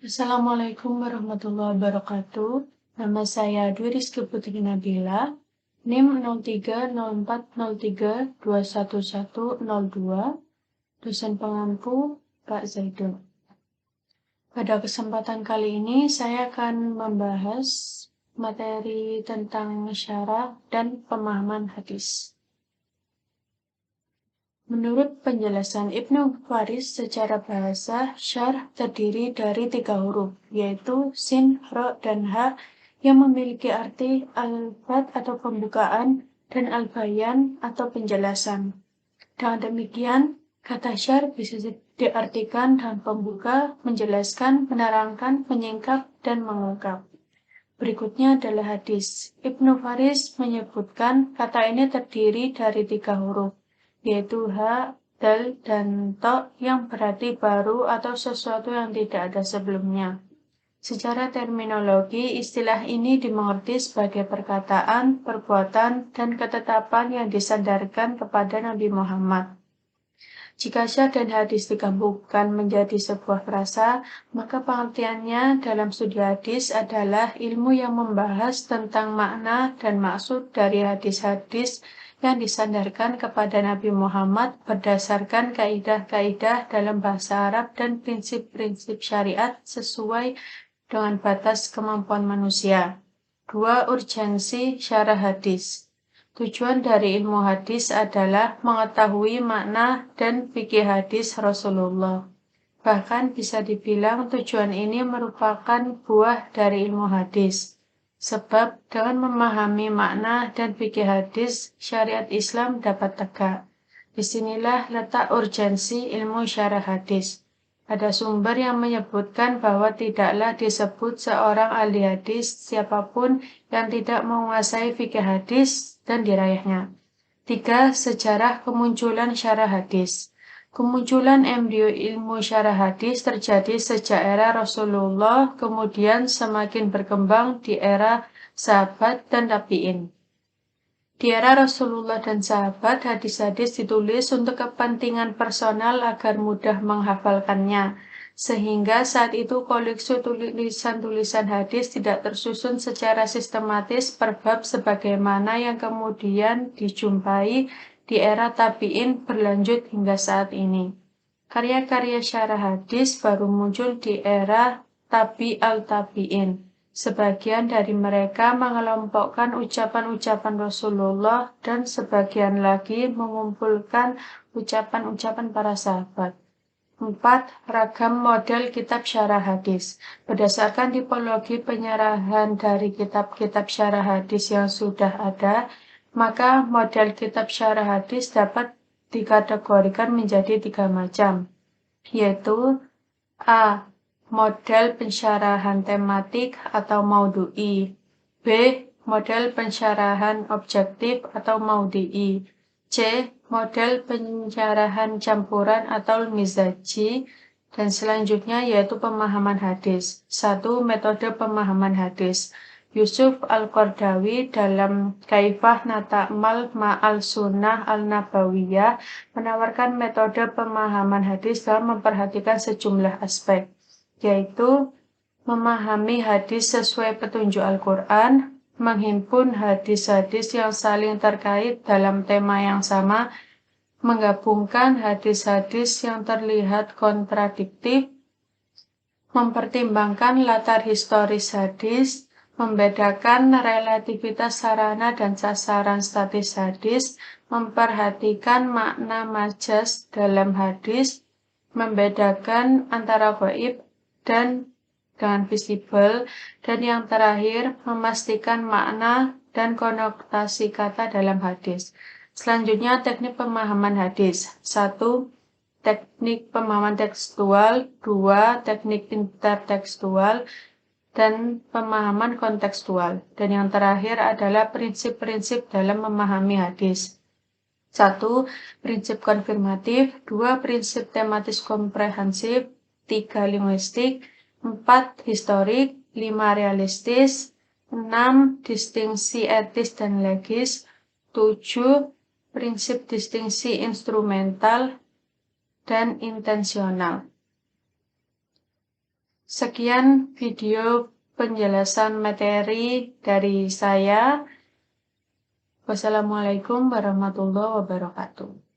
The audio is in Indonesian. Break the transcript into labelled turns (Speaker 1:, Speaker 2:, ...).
Speaker 1: Assalamualaikum warahmatullahi wabarakatuh. Nama saya Dwi Rizky Putri Nabila, NIM 030403211102, dosen pengampu Pak Zaidul. Pada kesempatan kali ini saya akan membahas materi tentang syarah dan pemahaman hadis. Menurut penjelasan Ibnu Faris secara bahasa, syarh terdiri dari 3 huruf, yaitu sin, ro, dan ha, yang memiliki arti al-fat atau pembukaan dan al-bayan atau penjelasan. Dengan demikian, kata syarh bisa diartikan dengan pembuka, menjelaskan, menerangkan, menyingkap, dan mengungkap. Berikutnya adalah hadis. Ibnu Faris menyebutkan kata ini terdiri dari 3 huruf, yaitu ha, dal, dan to yang berarti baru atau sesuatu yang tidak ada sebelumnya. Secara terminologi, istilah ini dimengerti sebagai perkataan, perbuatan, dan ketetapan yang disandarkan kepada Nabi Muhammad. Jika syarh dan hadis digabungkan menjadi sebuah frasa, maka pengertiannya dalam studi hadis adalah ilmu yang membahas tentang makna dan maksud dari hadis-hadis yang disandarkan kepada Nabi Muhammad berdasarkan kaidah-kaidah dalam bahasa Arab dan prinsip-prinsip syariat sesuai dengan batas kemampuan manusia. 2. Urgensi syarah hadis. Tujuan dari ilmu hadis adalah mengetahui makna dan fikih hadis Rasulullah. Bahkan bisa dibilang tujuan ini merupakan buah dari ilmu hadis. Sebab dengan memahami makna dan fikih hadis, syariat Islam dapat tegak. Disinilah letak urgensi ilmu syarah hadis. Ada sumber yang menyebutkan bahwa tidaklah disebut seorang ahli hadis siapapun yang tidak menguasai fikih hadis dan diraihnya. 3. Sejarah kemunculan syarah hadis. Kemunculan embrio ilmu syarah hadis terjadi sejak era Rasulullah, kemudian semakin berkembang di era sahabat dan tabi'in. Di era Rasulullah dan sahabat, hadis-hadis ditulis untuk kepentingan personal agar mudah menghafalkannya. Sehingga saat itu koleksi tulisan-tulisan hadis tidak tersusun secara sistematis per bab sebagaimana yang kemudian dijumpai di era tabi'in berlanjut hingga saat ini. Karya-karya syarah hadis baru muncul di era tabi al-tabi'in. Sebagian dari mereka mengelompokkan ucapan-ucapan Rasulullah dan sebagian lagi mengumpulkan ucapan-ucapan para sahabat. 4. Ragam model kitab syarah hadis. Berdasarkan tipologi penyerahan dari kitab-kitab syarah hadis yang sudah ada, maka model kitab syarah hadis dapat dikategorikan menjadi 3 macam, yaitu A. Model pensyarahan tematik atau maudu'i. B. Model pensyarahan objektif atau maudu'i. C. Model pensyarahan campuran atau mizaji. Dan selanjutnya yaitu pemahaman hadis. 1. Metode pemahaman hadis. Yusuf Al-Qardawi dalam Kaifah Nata'mal Ma'al Sunnah Al-Nabawiyah menawarkan metode pemahaman hadis dalam memperhatikan sejumlah aspek, yaitu memahami hadis sesuai petunjuk Al-Quran, menghimpun hadis-hadis yang saling terkait dalam tema yang sama, menggabungkan hadis-hadis yang terlihat kontradiktif, mempertimbangkan latar historis hadis, membedakan relativitas sarana dan sasaran statis hadis, memperhatikan makna majas dalam hadis, membedakan antara gaib dan dengan visible, dan yang terakhir memastikan makna dan konotasi kata dalam hadis. Selanjutnya teknik pemahaman hadis. 1. Teknik pemahaman tekstual. 2. Teknik intertekstual dan pemahaman kontekstual. Dan yang terakhir adalah prinsip-prinsip dalam memahami hadis. 1. Prinsip konfirmatif. 2. Prinsip tematis komprehensif. 3. Linguistik. 4. Historik. 5. Realistis. 6. Distingsi etis dan legis. 7. Prinsip distingsi instrumental dan intensional. Sekian video penjelasan materi dari saya. Wassalamualaikum warahmatullahi wabarakatuh.